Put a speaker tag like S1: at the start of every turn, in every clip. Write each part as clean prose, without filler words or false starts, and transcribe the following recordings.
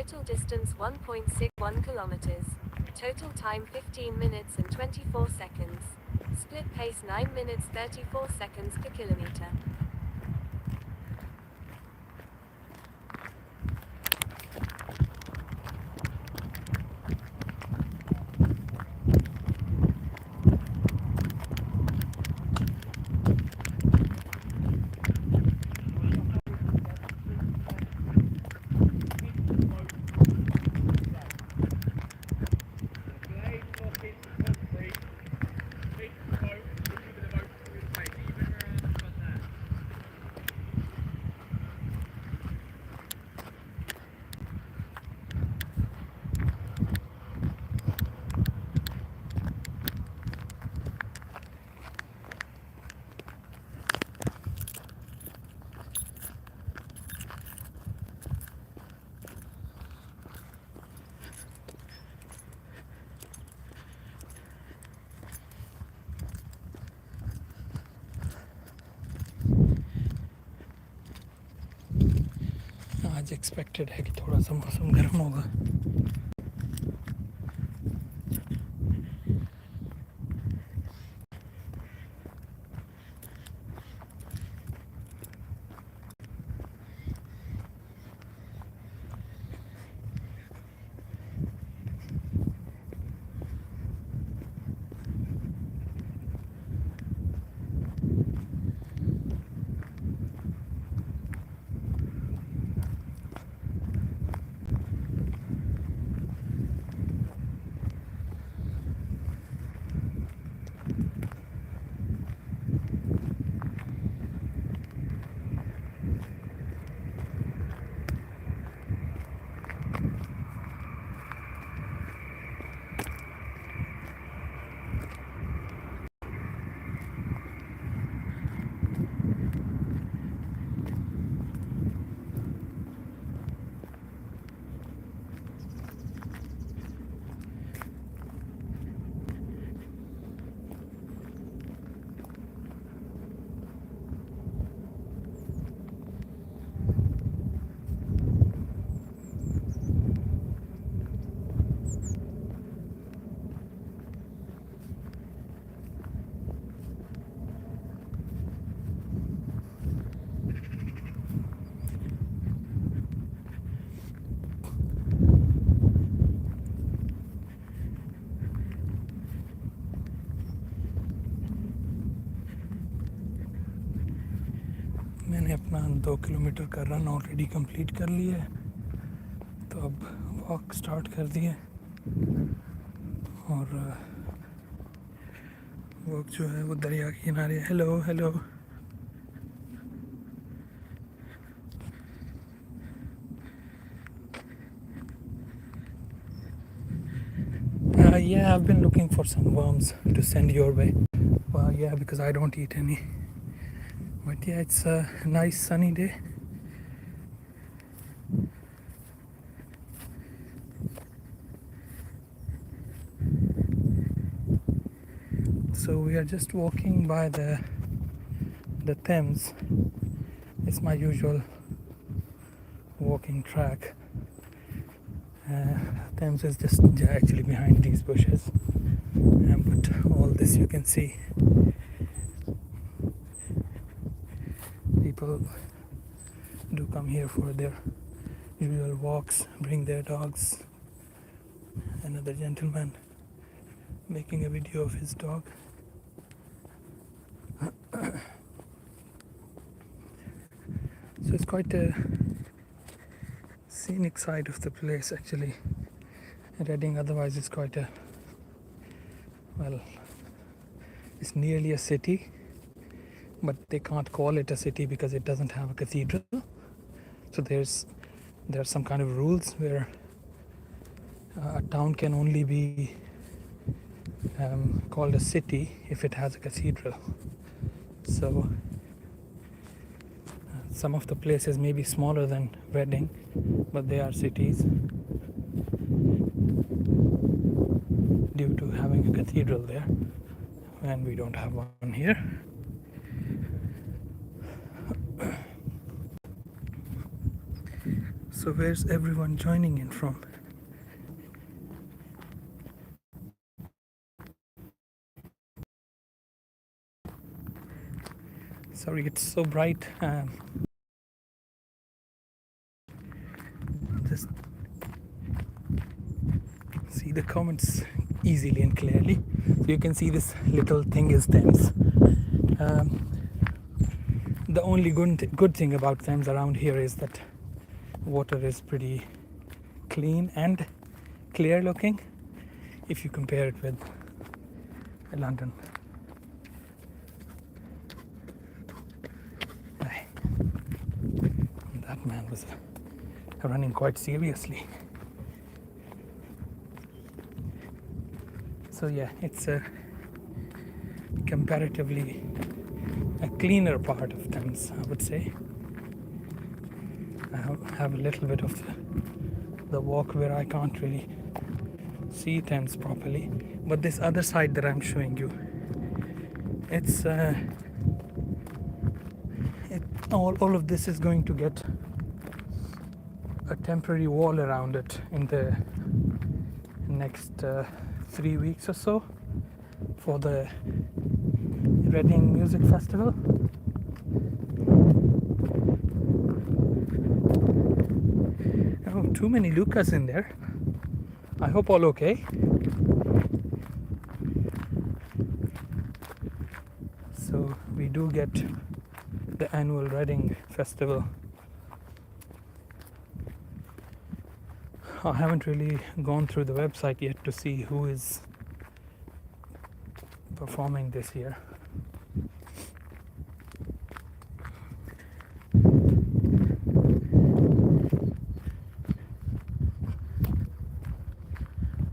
S1: Total distance 1.61 kilometers. Total time 15 minutes and 24 seconds. Split pace 9 minutes 34 seconds per kilometer.
S2: आज expected है कि थोड़ा सा मौसम गर्म होगा. मैंने अपना 2 किलोमीटर का रन ऑलरेडी कंप्लीट कर लिया है, तो अब वॉक स्टार्ट कर दिए. और वॉक जो है वो दरिया के किनारे. Hello hello. Yeah, I've been looking for some worms to send your way. Well, yeah, because I don't eat any. But yeah, it's a nice sunny day. So we are just walking by the Thames. It's my usual walking track. Thames is just actually behind these bushes, but all this you can see. People do come here for their usual walks, bring their dogs. Another gentleman making a video of his dog. So it's quite a scenic side of the place actually. Reading otherwise is quite a, well, it's nearly a city, but they can't call it a city because it doesn't have a cathedral. So there are some kind of rules where a town can only be called a city if it has a cathedral. So some of the places may be smaller than Reading, but they are cities due to having a cathedral there, and we don't have one here. So where's everyone joining in from? Sorry, it's so bright. Just see the comments easily and clearly. So you can see this little thing is Thames. Um, the only good thing about Thames around here is that water is pretty clean and clear looking if you compare it with London. That man was running quite seriously. So yeah, it's a comparatively a cleaner part of Thames, I would say. I have a little bit of the walk where I can't really see Thames properly, but this other side that I'm showing you, it's all of this is going to get a temporary wall around it in the next 3 weeks or so for the Reading Music Festival. Oh, too many Lucas in there. I hope all okay. So we do get the annual Reading Festival. I haven't really gone through the website yet to see who is performing this year.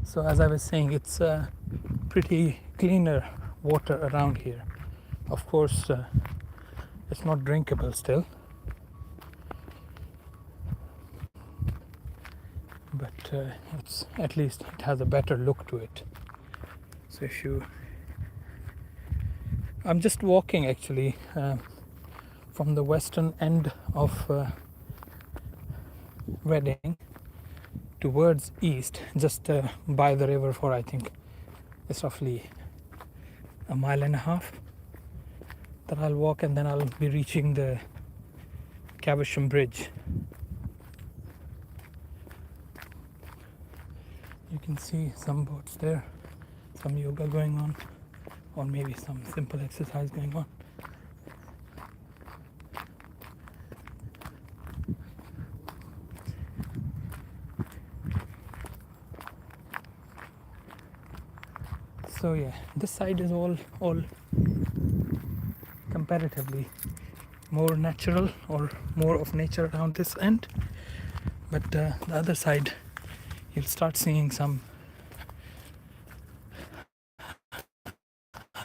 S2: So as I was saying, it's pretty cleaner water around here. Of course, it's not drinkable still, but it's at least it has a better look to it. So if you, I'm just walking actually from the western end of Reading towards east, just by the river for I think it's roughly a mile and a half that I'll walk, and then I'll be reaching the Caversham bridge. You can see some boats there, some yoga going on, or maybe some simple exercise going on. So yeah, this side is all comparatively more natural or more of nature around this end, but the other side you'll start seeing some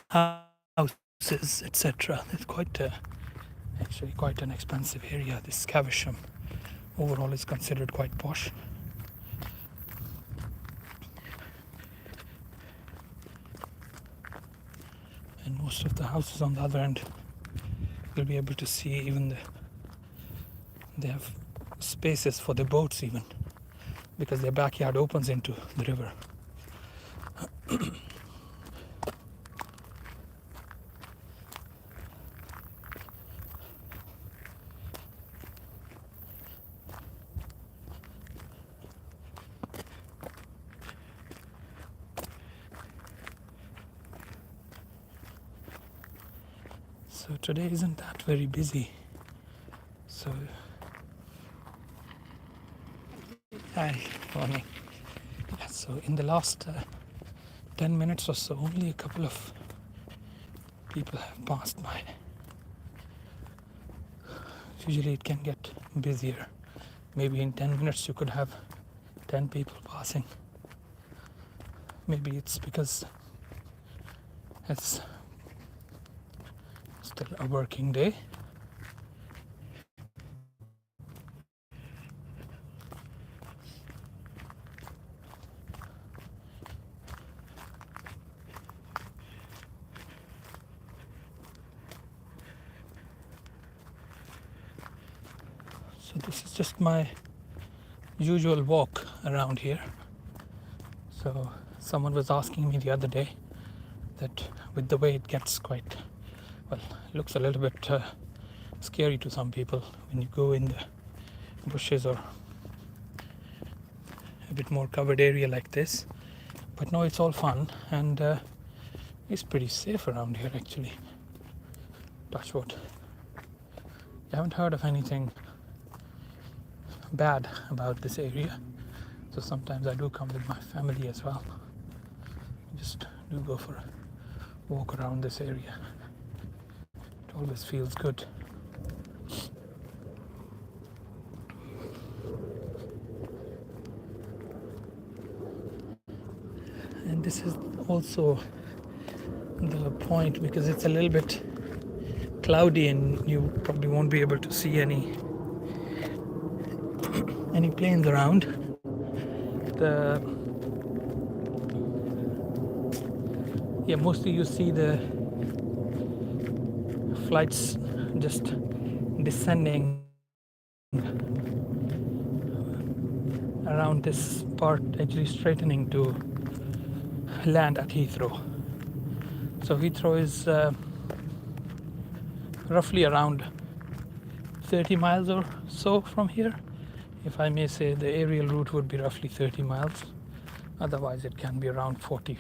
S2: houses, etc. It's actually quite an expensive area. This Caversham overall is considered quite posh. And most of the houses on the other end, you'll be able to see even they have spaces for the boats even, because their backyard opens into the river. So today isn't that very busy. So hi, morning. Yeah, so in the last 10 minutes or so, only a couple of people have passed by. Usually it can get busier. Maybe in 10 minutes you could have 10 people passing. Maybe it's because it's still a working day. So this is just my usual walk around here. So someone was asking me the other day that with the way it gets quite, well, looks a little bit scary to some people when you go in the bushes or a bit more covered area like this. But no, it's all fun, and it's pretty safe around here actually. Touch wood. I haven't heard of anything bad about this area, so sometimes I do come with my family as well. Just do go for a walk around this area. It always feels good. And this is also the point, because it's a little bit cloudy and you probably won't be able to see any planes around. Mostly you see the flights just descending around this part, actually straightening to land at Heathrow. So Heathrow is roughly around 30 miles or so from here. If I may say, the aerial route would be roughly 30 miles. Otherwise it can be around 40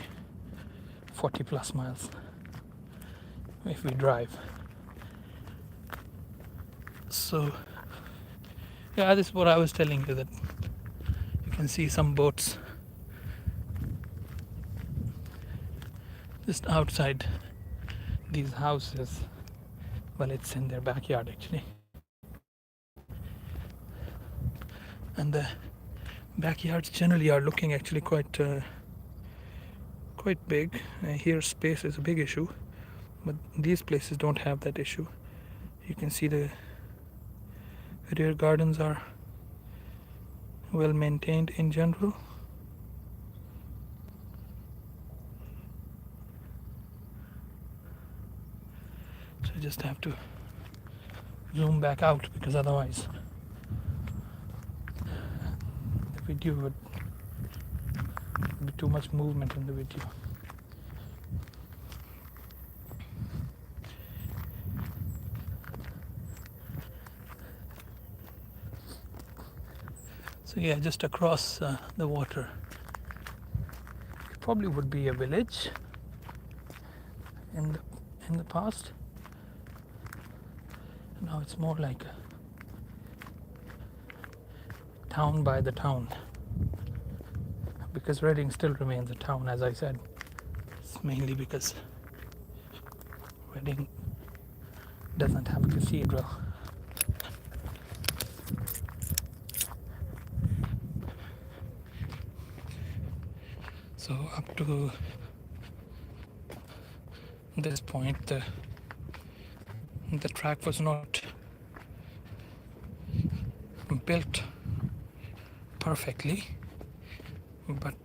S2: plus miles if we drive. So yeah, this is what I was telling you, that you can see some boats just outside these houses. Well, it's in their backyard actually, and the backyards generally are looking actually quite big. Here space is a big issue, but these places don't have that issue. You can see the rear gardens are well maintained in general. So I just have to zoom back out, because otherwise the video would be too much movement in the video. So yeah, just across the water, it probably would be a village in the past. Now it's more like a town by the town, because Reading still remains a town, as I said. It's mainly because Reading doesn't have a cathedral. So up to this point, the track was not built perfectly, but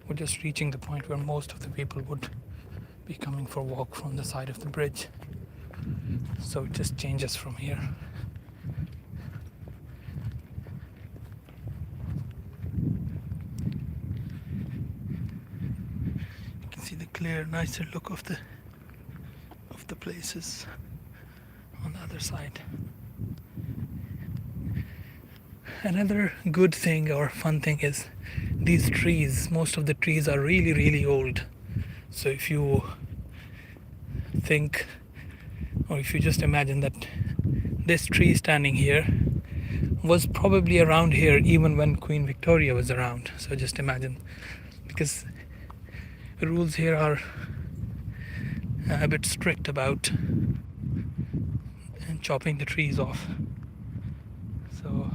S2: we're just reaching the point where most of the people would be coming for a walk from the side of the bridge. So it just changes from here. You can see the clear, nicer look of the places on the other side. Another good thing or fun thing is these trees. Most of the trees are really, really old. So if you think, or if you just imagine that this tree standing here was probably around here even when Queen Victoria was around. So just imagine, because the rules here are a bit strict about chopping the trees off. So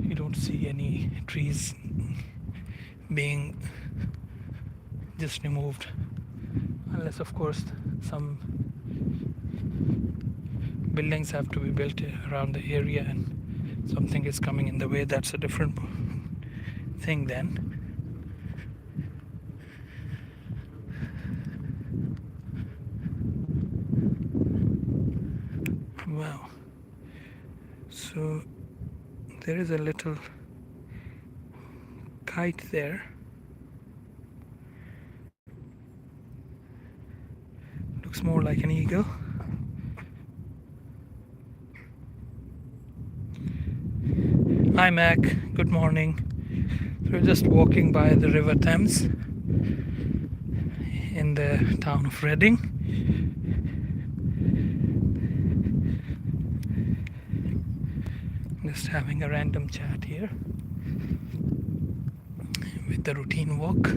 S2: you don't see any trees being just removed, unless of course some buildings have to be built around the area and something is coming in the way. That's a different thing then. Wow. So There is a little kite there. Looks more like an eagle. Hi Mac, good morning. We're just walking by the River Thames in the town of Reading. Just having a random chat here with the routine walk.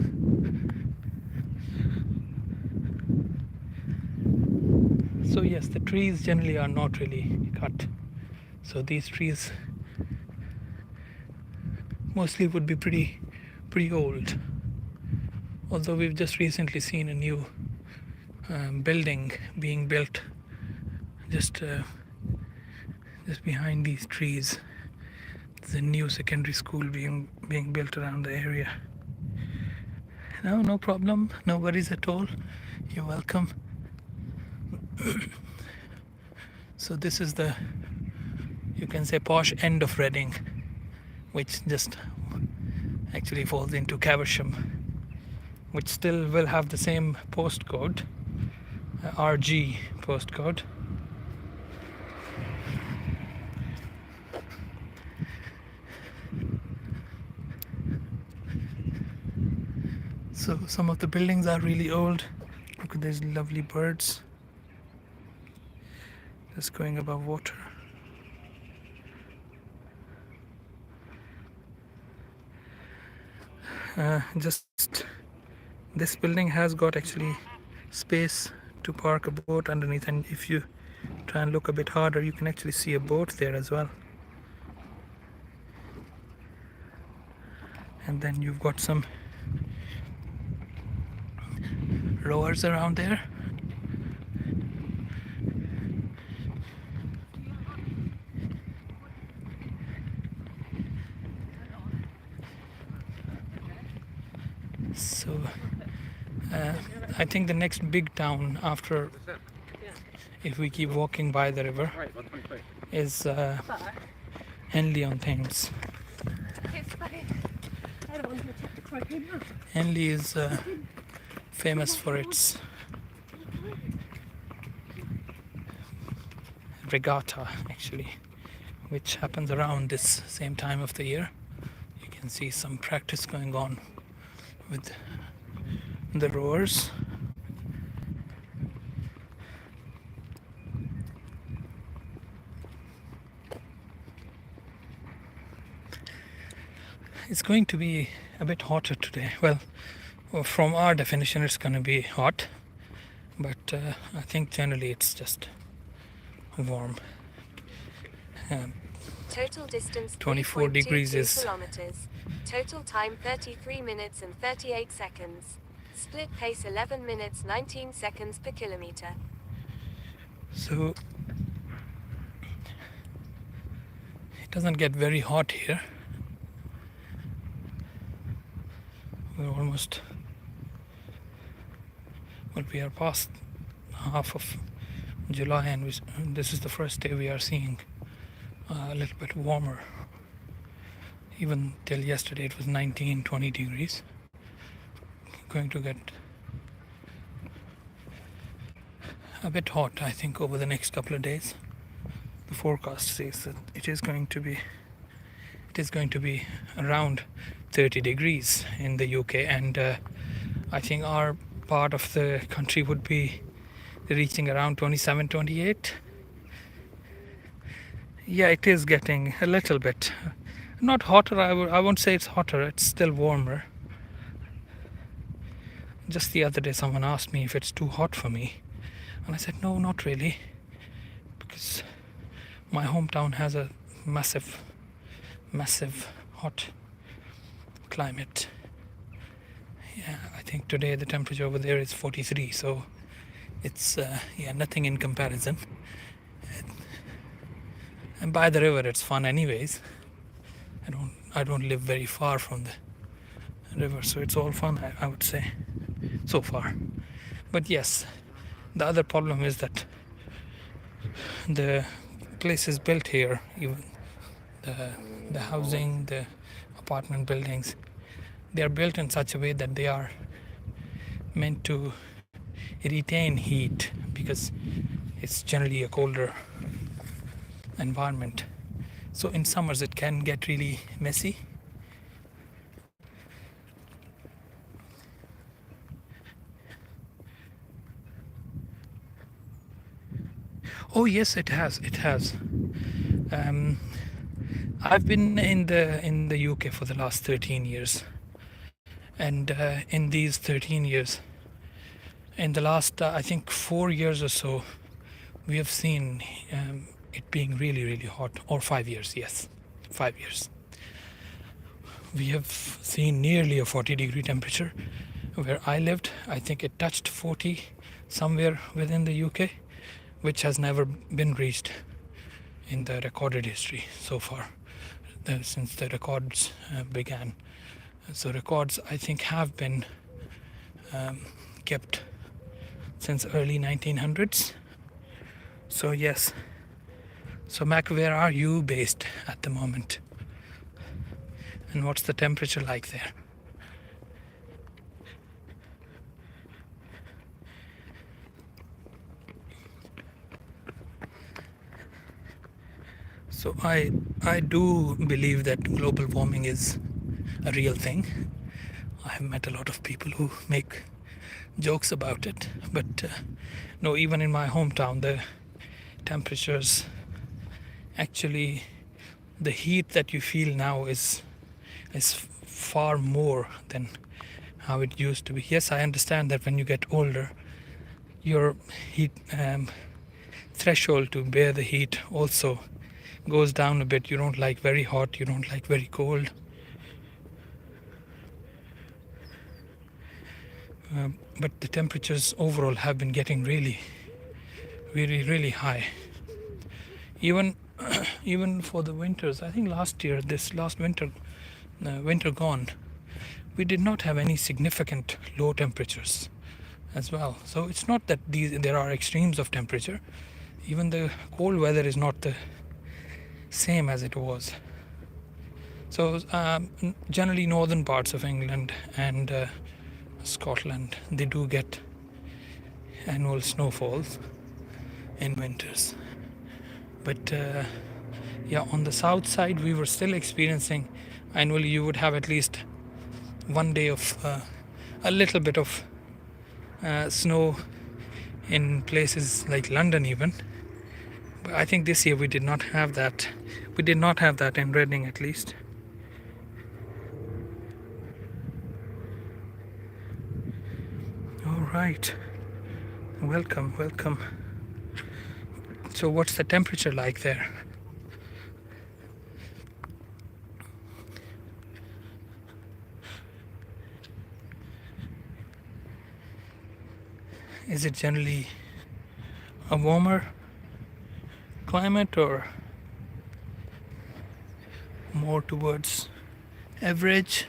S2: So yes, the trees generally are not really cut. So these trees mostly would be pretty old. Although we've just recently seen a new building being built just behind these trees. There's a new secondary school being built around the area. No problem, no worries at all. You're welcome. So this is the, you can say, posh end of Reading, which just actually falls into Caversham, which still will have the same postcode, RG postcode. So some of the buildings are really old. Look at these lovely birds just going above water. Just this building has got actually space to park a boat underneath, and if you try and look a bit harder you can actually see a boat there as well. And then you've got some rowers around there. So I think the next big town after, if we keep walking by the river, is Henley on Thames. Henley is famous for its regatta, actually, which happens around this same time of the year. You can see some practice going on with the rowers. It's going to be a bit hotter today. Well, from our definition it's going to be hot, but I think generally it's just warm.
S1: Total distance
S2: 24 degrees is
S1: kilometers. Total time 33 minutes and 38 seconds. Split pace 11 minutes 19 seconds per kilometer.
S2: So it doesn't get very hot here. We're almost, well, we are past half of July, and this is the first day we are seeing a little bit warmer. Even till yesterday it was 19-20 degrees. Going to get a bit hot, I think, over the next couple of days. The forecast says that it is going to be around 30 degrees in the UK, and I think our part of the country would be reaching around 27-28. Yeah, it is getting a little bit, not hotter, I won't say it's hotter, it's still warmer. Just the other day someone asked me if it's too hot for me, and I said no, not really, because my hometown has a massive hot climate. Yeah, I think today the temperature over there is 43, so it's nothing in comparison. And by the river it's fun anyways. I don't live very far from the river, so it's all fun, I would say, so far. But yes, the other problem is that the place is built here, even the housing, the apartment buildings, they are built in such a way that they are meant to retain heat because it's generally a colder environment. So in summers it can get really messy. Oh yes, it has. It has. Um, I've been in the UK for the last 13 years, and in these 13 years, in the last I think 4 years or so, we have seen it being really really hot. Or 5 years, yes, 5 years. We have seen nearly a 40-degree temperature. Where I lived, I think it touched 40 somewhere within the UK, which has never been reached in the recorded history so far since the records began. So records I think have been kept since early 1900s. So yes. So Mac, where are you based at the moment? And what's the temperature like there? So I do believe that global warming is a real thing. I have met a lot of people who make jokes about it, but no, even in my hometown, the temperatures actually, the heat that you feel now is far more than how it used to be. Yes, I understand that when you get older, your heat threshold to bear the heat also goes down a bit. You don't like very hot, you don't like very cold. But the temperatures overall have been getting really, really high. Even even for the winters, I think this last winter, winter gone, we did not have any significant low temperatures as well. So it's not that there are extremes of temperature. Even the cold weather is not the same as it was. So generally northern parts of England and Scotland, they do get annual snowfalls in winters. But yeah, on the south side we were still experiencing annually, you would have at least one day of a little bit of snow in places like London even. But I think this year we did not have that. We did not have that in Reading at least. All right. Welcome, welcome. So what's the temperature like there? Is it generally a warmer climate or more towards average?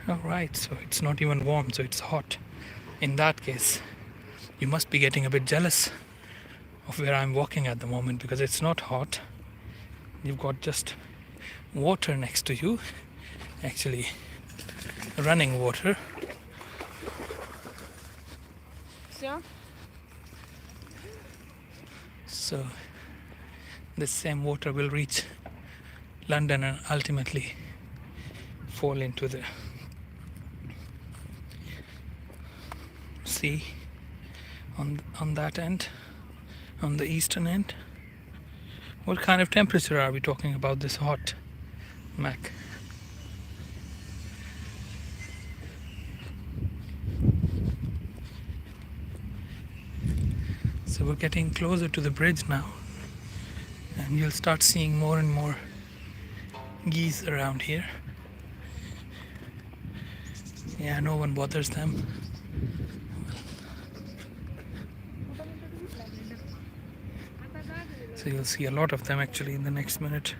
S2: Alright, so it's not even warm, so it's hot. In that case, you must be getting a bit jealous of where I'm walking at the moment because it's not hot. You've got just water next to you, actually running water. So this same water will reach London and ultimately fall into the sea on that end, on the eastern end. What kind of temperature are we talking about this hot, Mac? So we're getting closer to the bridge now, and you'll start seeing more and more geese around here. Yeah, no one bothers them. So you'll see a lot of them actually in the next minute.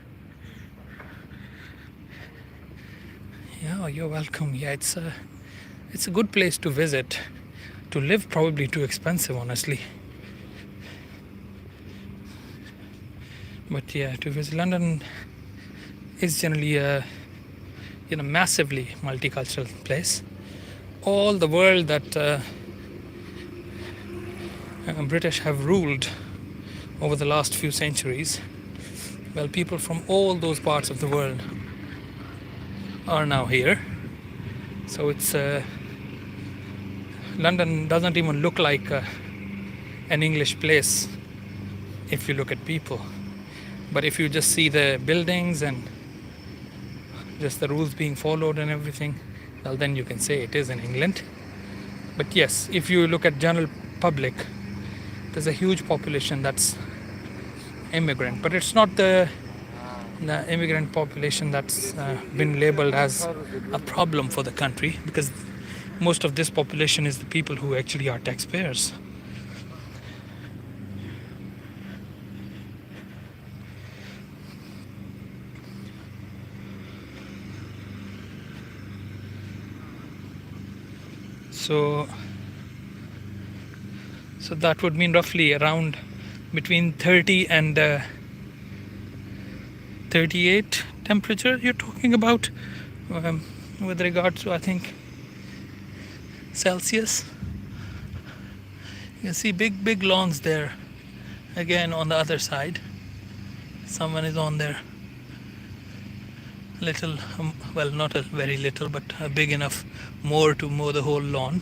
S2: Yeah, Oh, you're welcome. Yeah, it's a good place to visit. To live, probably too expensive, honestly. But yeah, to visit London is generally a massively multicultural place. All the world that British have ruled over the last few centuries, well, people from all those parts of the world are now here. So it's London doesn't even look like an English place if you look at people. But if you just see the buildings and just the rules being followed and everything, well, then you can say it is in England. But yes, if you look at general public, there's a huge population that's immigrant, but it's not the immigrant population that's been labeled as a problem for the country, because most of this population is the people who actually are taxpayers. So that would mean roughly around between 30 and 38 temperature you're talking about, with regard to, I think, Celsius. You can see big lawns there. Again, on the other side, someone is on there. Little, well, not a very little, but big enough more to mow the whole lawn.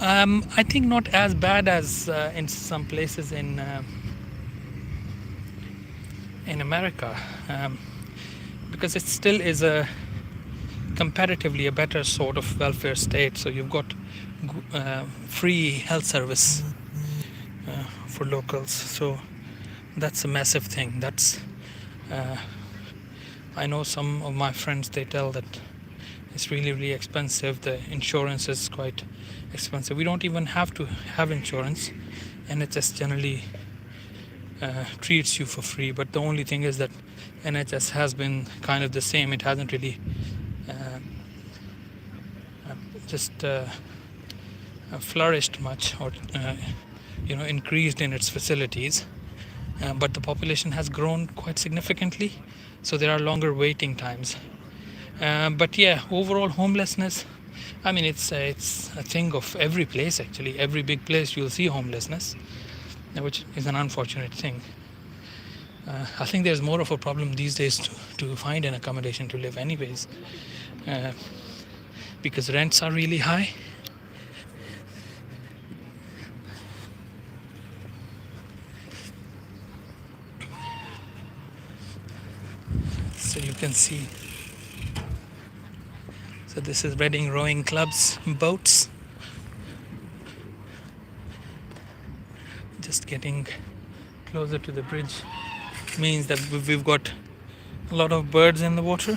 S2: I think not as bad as in some places in America, because it still is a comparatively a better sort of welfare state. So you've got free health service for locals. So that's a massive thing. That's I know some of my friends, they tell that it's really expensive. The insurance is quite expensive. We don't even have to have insurance, NHS generally treats you for free. But the only thing is that NHS has been kind of the same. It hasn't really just flourished much, or increased in its facilities, but the population has grown quite significantly, so there are longer waiting times. But yeah, overall homelessness, I mean, it's a thing of every place. Actually, every big place you'll see homelessness, which is an unfortunate thing. I think there's more of a problem these days to find an accommodation to live anyways, because rents are really high. So you can see, so this is Reading Rowing Club's boats. Just getting closer to the bridge means that we've got a lot of birds in the water.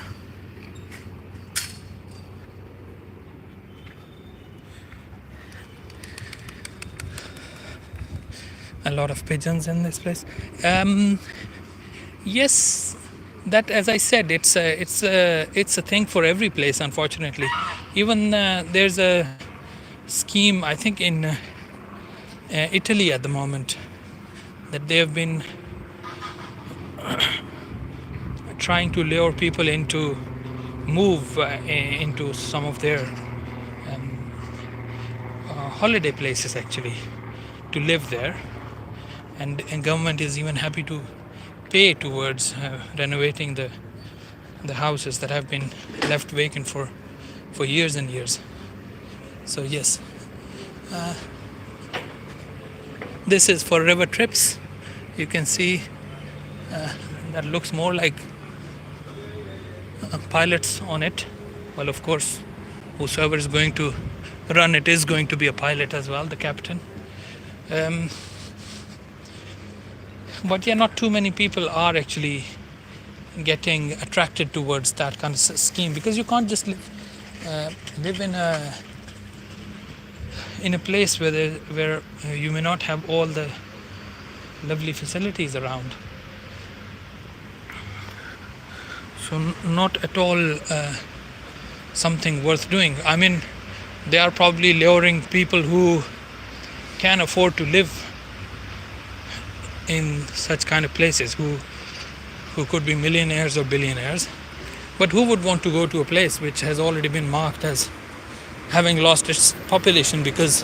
S2: A lot of pigeons in this place. Yes, that, as I said, it's a thing for every place, unfortunately. Even there's a scheme, I think, in Italy at the moment, that they have been trying to lure people into move into some of their holiday places, actually, to live there, and government is even happy to pay towards renovating the houses that have been left vacant for years and years. So yes, this is for river trips. You can see that looks more like pilots on it. Well, of course, whosoever is going to run it is going to be a pilot as well, the captain. But yeah, not too many people are actually getting attracted towards that kind of scheme, because you can't just live in a place where you may not have all the lovely facilities around. So not at all something worth doing. I mean, they are probably luring people who can afford to live in such kind of places, who could be millionaires or billionaires, but who would want to go to a place which has already been marked as having lost its population, because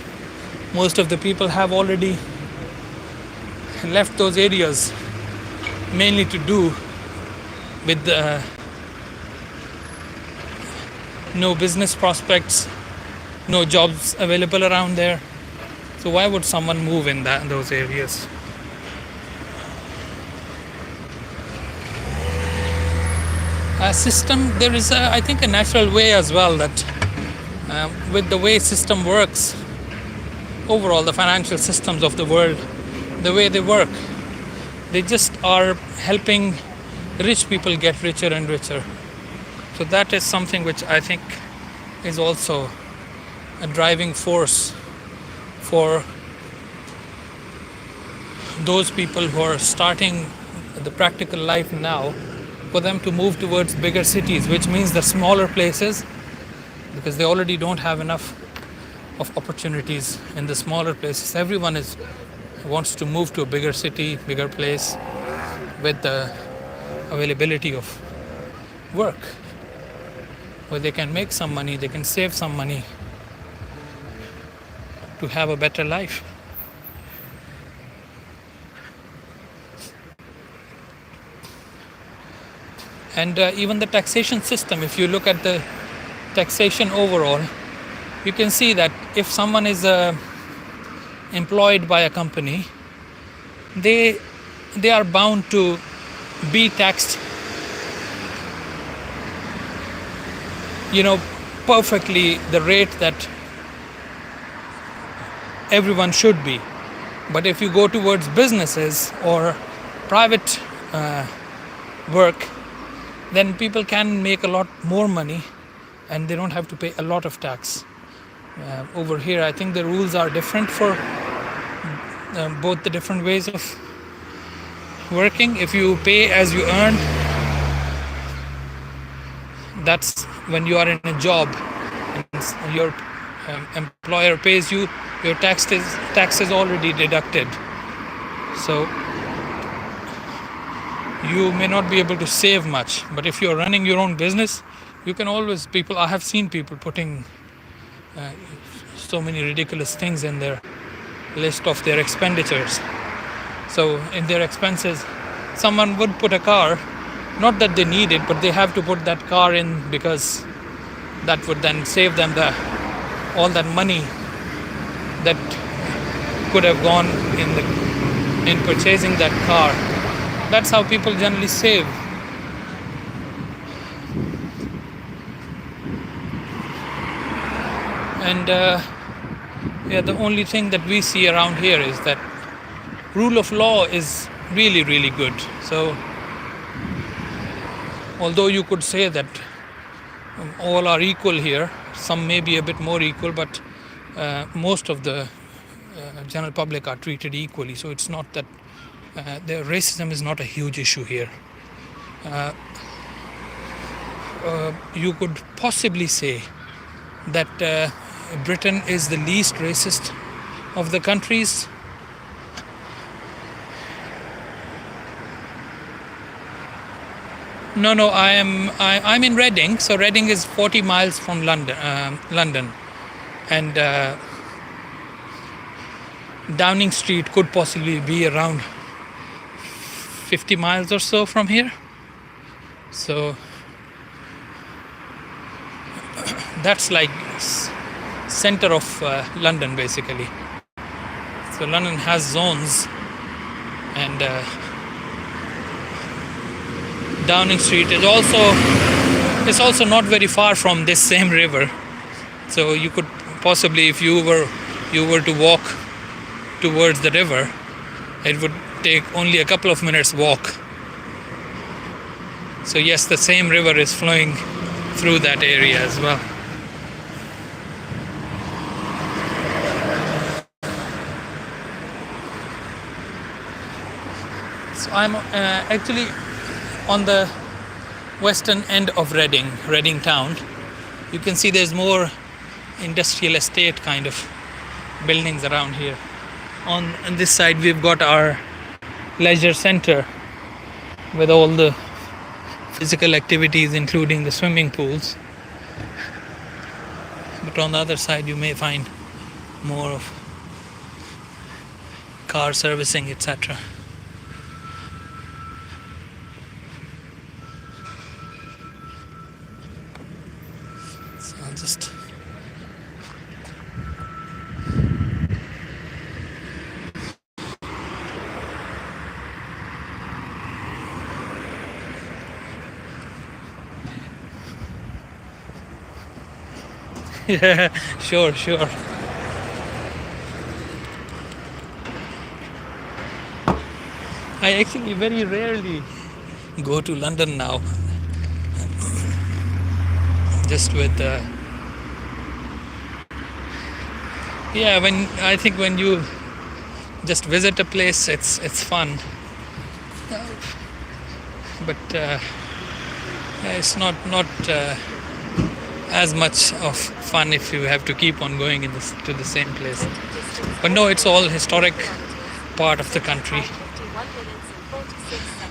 S2: most of the people have already left those areas, mainly to do with no business prospects, no jobs available around there. So why would someone move in those areas? System, there is I think a natural way as well, that with the way system works overall, the financial systems of the world, the way they work, they just are helping rich people get richer and richer. So that is something which I think is also a driving force for those people who are starting the practical life now, for them to move towards bigger cities, which means the smaller places, because they already don't have enough of opportunities in the smaller places. Everyone wants to move to a bigger city, bigger place, with the availability of work, where they can make some money, they can save some money to have a better life. And even the taxation system, if you look at the taxation overall, you can see that if someone is employed by a company, they are bound to be taxed, perfectly the rate that everyone should be. But if you go towards businesses or private work, then people can make a lot more money and they don't have to pay a lot of tax. Over here, I think the rules are different for both the different ways of working. If you pay as you earn, that's when you are in a job and your employer pays you, your tax is already deducted. So you may not be able to save much, but if you're running your own business, you can always, I have seen people putting so many ridiculous things in their list of their expenditures. So in their expenses, someone would put a car, not that they need it, but they have to put that car in because that would then save them all that money that could have gone in purchasing that car. That's how people generally save. And the only thing that we see around here is that rule of law is really, really good. So although you could say that all are equal here, some may be a bit more equal, but most of the general public are treated equally. So it's not that the racism is not a huge issue here. You could possibly say that Britain is the least racist of the countries. No, I'm in Reading. So Reading is 40 miles from London, and Downing Street could possibly be around 50 miles or so from here. So that's like center of London basically. So London has zones, and Downing Street is also not very far from this same river. So you could possibly, if you were to walk towards the river, it would take only a couple of minutes walk. So yes, the same river is flowing through that area as well. So I'm actually on the western end of Reading town. You can see there's more industrial estate kind of buildings around here. On this side, we've got our leisure center with all the physical activities, including the swimming pools. But on the other side, you may find more of car servicing, etc. So I'll just yeah, sure. I actually very rarely go to London now, just with when you just visit a place, it's fun, but it's not as much of fun if you have to keep on going to the same place. But no, it's all historic part of the country,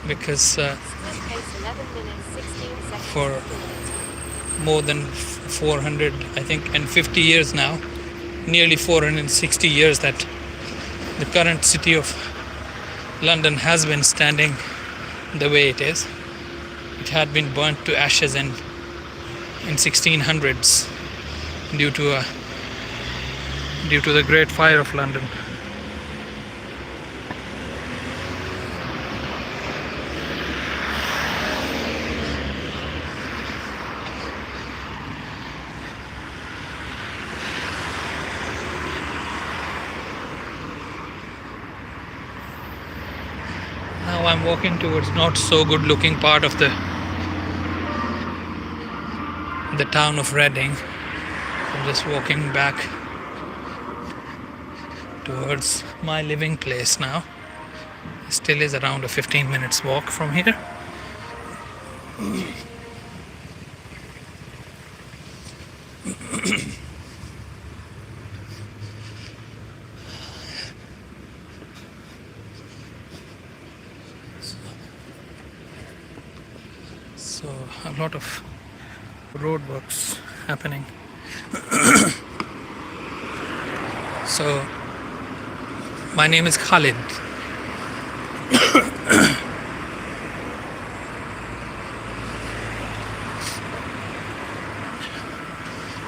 S2: because for more than 400, I think, and 50 years now, nearly 460 years, that the current city of London has been standing the way it is. It had been burnt to ashes in 1600s due to the Great Fire of London. Now I'm walking towards not so good looking part of the town of Reading. I'm just walking back towards my living place now. It still is around a 15 minutes walk from here. So a lot of roadworks happening. So my name is Khalid.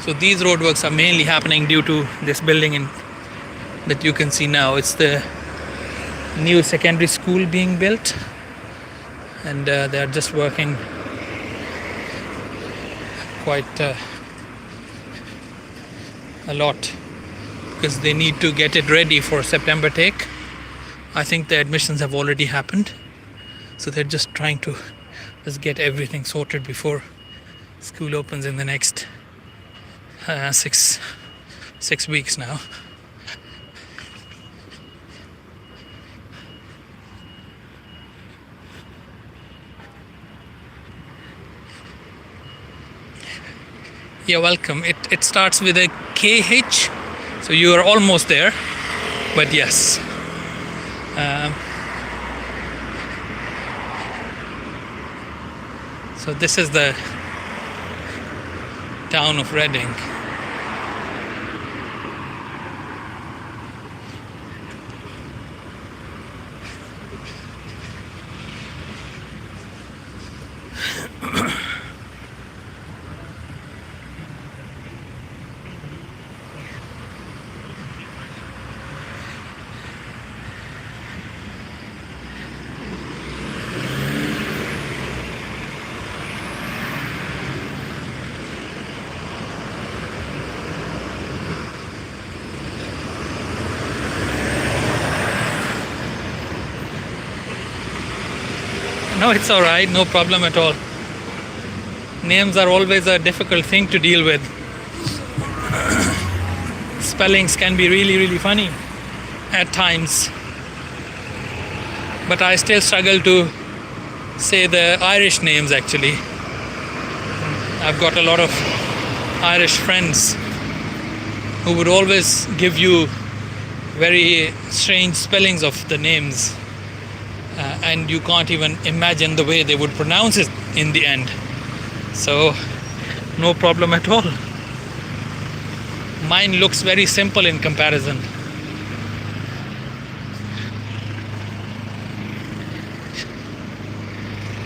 S2: So these roadworks are mainly happening due to this building that you can see now. It's the new secondary school being built, and they are just working quite a lot, because they need to get it ready for September take. I think the admissions have already happened, so they're just trying to just get everything sorted before school opens in the next 6 weeks now. You're welcome. It starts with a KH, so you are almost there, but yes. So this is the town of Reading. No, it's alright, no problem at all. Names are always a difficult thing to deal with. Spellings can be really funny at times. But I still struggle to say the Irish names actually. I've got a lot of Irish friends who would always give you very strange spellings of the names, and you can't even imagine the way they would pronounce it in the end. So, no problem at all. Mine looks very simple in comparison.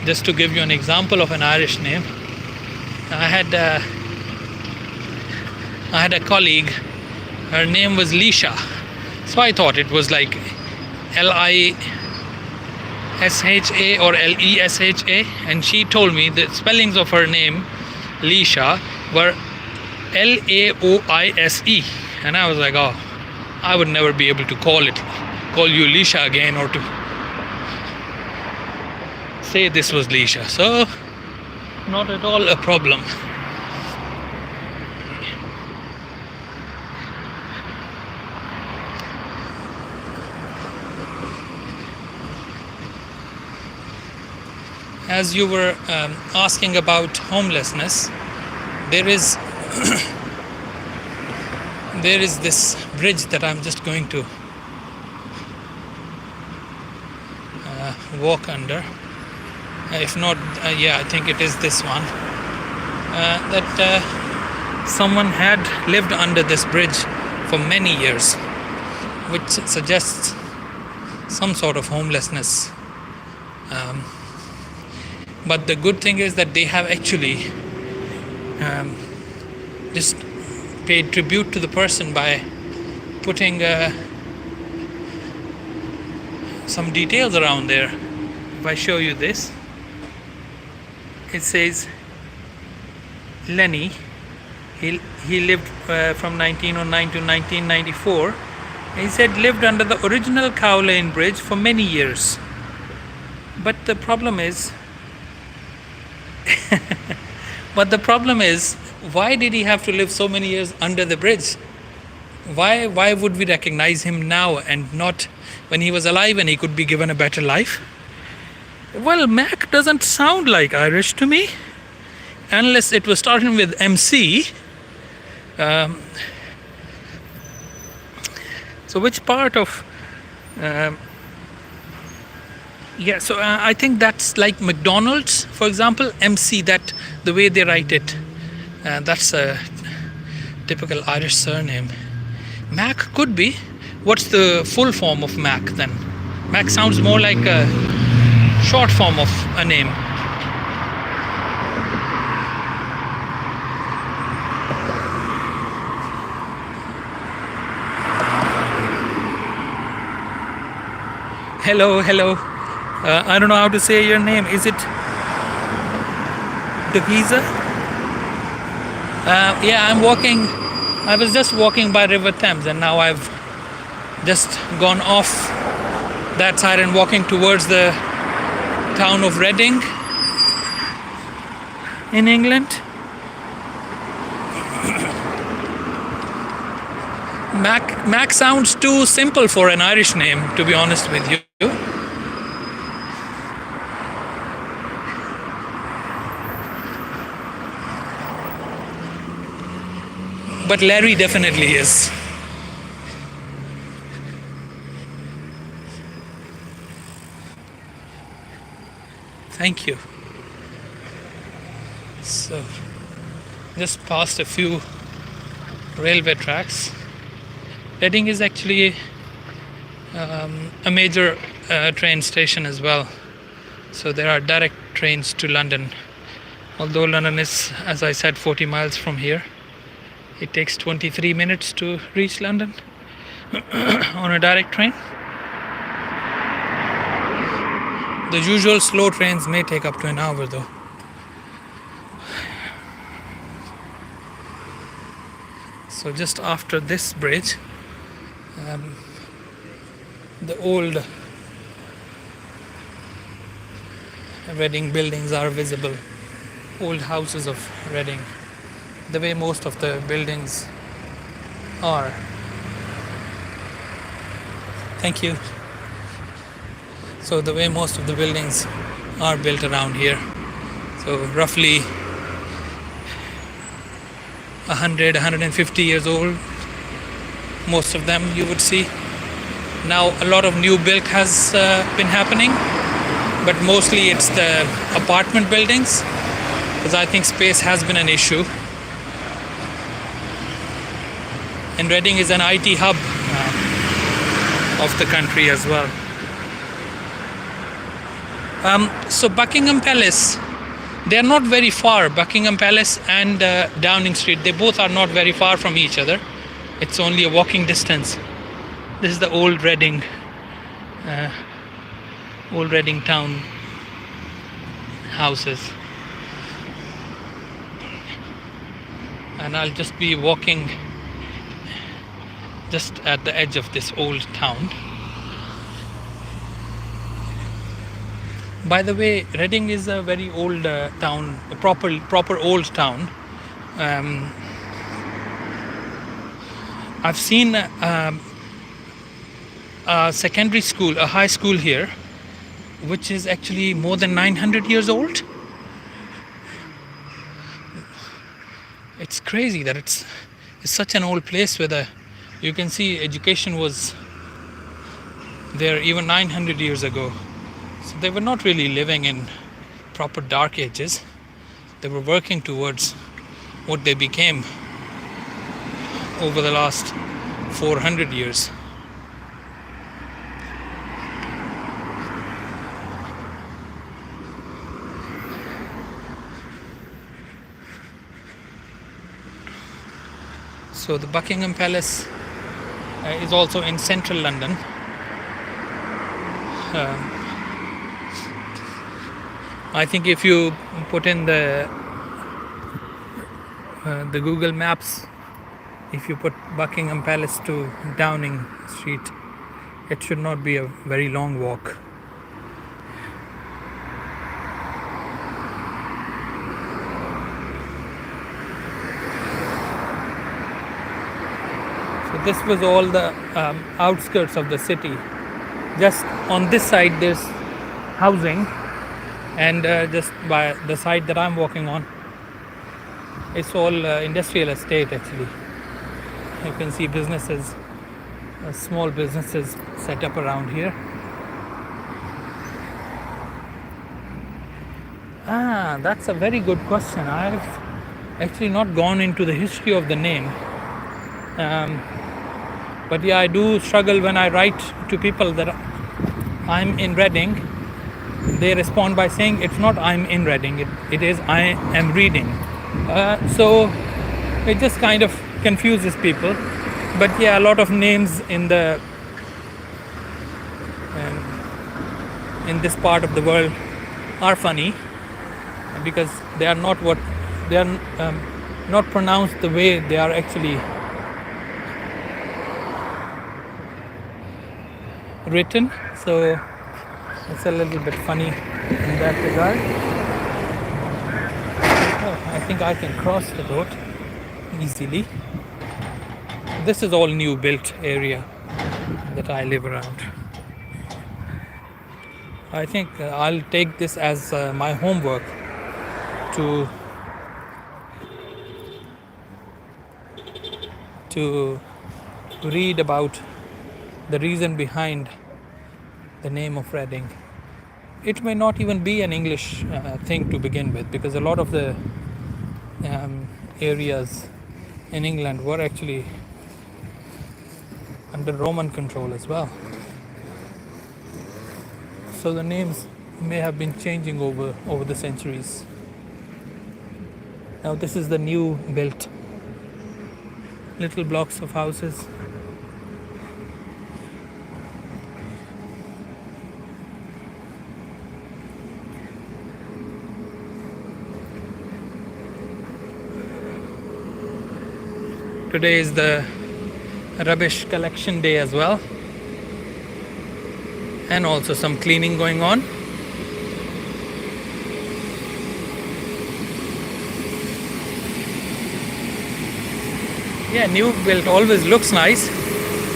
S2: Just to give you an example of an Irish name, I had a colleague. Her name was Leisha, so I thought it was like Lisha or Lesha, and she told me the spellings of her name, Leisha, were Laoise, and I was like, oh, I would never be able to call you Leisha again, or to say this was Leisha. So, not at all a problem. As you were asking about homelessness, there is there is this bridge that I'm just going to walk under. If not, yeah, I think it is this one. That someone had lived under this bridge for many years, which suggests some sort of homelessness. But the good thing is that they have actually just paid tribute to the person by putting some details around there. If I show you this, it says Lenny. He lived from 1909 to 1994. He said lived under the original Cow Lane Bridge for many years. But the problem is, why did he have to live so many years under the bridge? Why would we recognize him now and not when he was alive and he could be given a better life? Well, Mac doesn't sound like Irish to me, unless it was starting with MC. So which part of... yeah, so I think that's like McDonald's, for example, MC, that the way they write it. That's a typical Irish surname. Mac could be. What's the full form of Mac then? Mac sounds more like a short form of a name. Hello. I don't know how to say your name. Is it Devisa? Yeah, I'm walking. I was just walking by River Thames, and now I've just gone off that side and walking towards the town of Reading in England. Mac sounds too simple for an Irish name, to be honest with you. But Larry definitely is. Thank you. So, just past a few railway tracks. Reading is actually a major train station as well. So there are direct trains to London. Although London is, as I said, 40 miles from here. It takes 23 minutes to reach London on a direct train. The usual slow trains may take up to an hour though. So just after this bridge, the old Reading buildings are visible. Old houses of Reading. The way most of the buildings are. Thank you. So the way most of the buildings are built around here. So roughly 100, 150 years old. Most of them you would see. Now a lot of new build has been happening, but mostly it's the apartment buildings, because I think space has been an issue. And Reading is an IT hub of the country as well. So Buckingham Palace, they are not very far. Buckingham Palace and Downing Street, they both are not very far from each other. It's only a walking distance. This is the old Reading town houses. And I'll just be walking just at the edge of this old town. By the way, Reading is a very old town, a proper old town. I've seen a secondary school, a high school here, which is actually more than 900 years old. It's crazy that it's such an old place where you can see education was there even 900 years ago. So they were not really living in proper dark ages. They were working towards what they became over the last 400 years. So the Buckingham Palace is also in central London. I think if you put in the Google Maps, if you put Buckingham Palace to Downing Street, it should not be a very long walk. So this was all the outskirts of the city. Just on this side there's housing, and just by the side that I'm walking on, it's all industrial estate actually. You can see businesses, small businesses set up around here. That's a very good question. I've actually not gone into the history of the name. But yeah, I do struggle when I write to people that I'm in Reading. They respond by saying it's not I'm in Reading, it is I am reading. So it just kind of confuses people. But yeah, a lot of names in this part of the world are funny, because they are not not pronounced the way they are actually written. So it's a little bit funny in that regard. I think I can cross the road easily. This is all new built area that I live around. I think I'll take this as my homework to read about the reason behind the name of Reading. It may not even be an English thing to begin with, because a lot of the areas in England were actually under Roman control as well. So the names may have been changing over the centuries. Now this is the new built little blocks of houses. Today is the rubbish collection day as well, and also some cleaning going on. Yeah, new build always looks nice.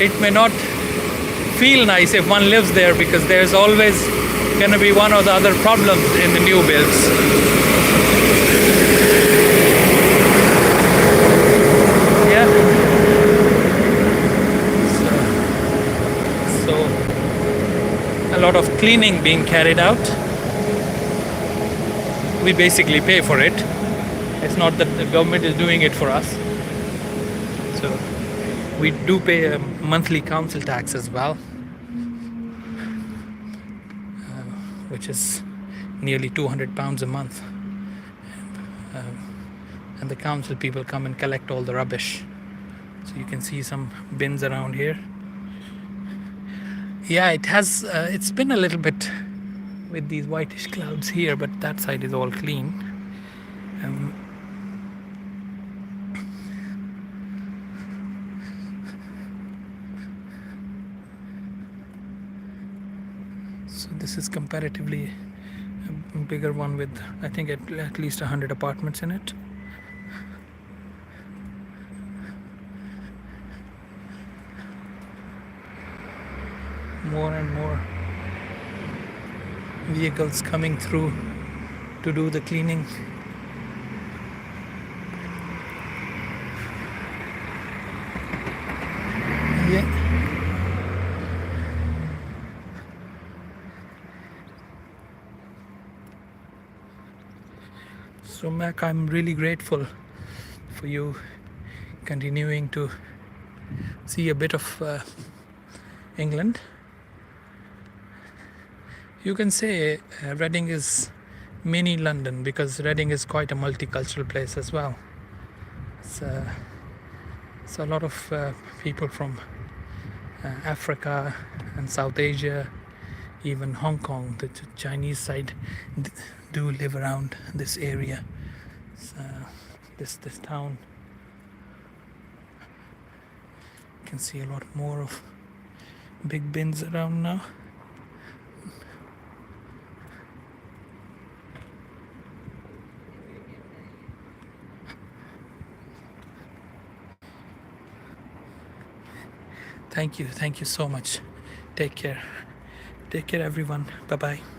S2: It may not feel nice if one lives there, because there's always going to be one or the other problems in the new builds. lot of cleaning being carried out. We basically pay for it. It's not that the government is doing it for us. So we do pay a monthly council tax as well, which is nearly £200 a month. And the council people come and collect all the rubbish. So you can see some bins around here. Yeah, it has. It's been a little bit with these whitish clouds here, but that side is all clean. So this is comparatively a bigger one with, I think, at least 100 apartments in it. More and more vehicles coming through to do the cleaning. Yeah. So Mac, I'm really grateful for you continuing to see a bit of England. You can say Reading is mini London because Reading is quite a multicultural place as well. It's a lot of people from Africa and South Asia, even Hong Kong, the Chinese side, do live around this area. This town. You can see a lot more of big bins around now. Thank you so much. Take care everyone. Bye bye.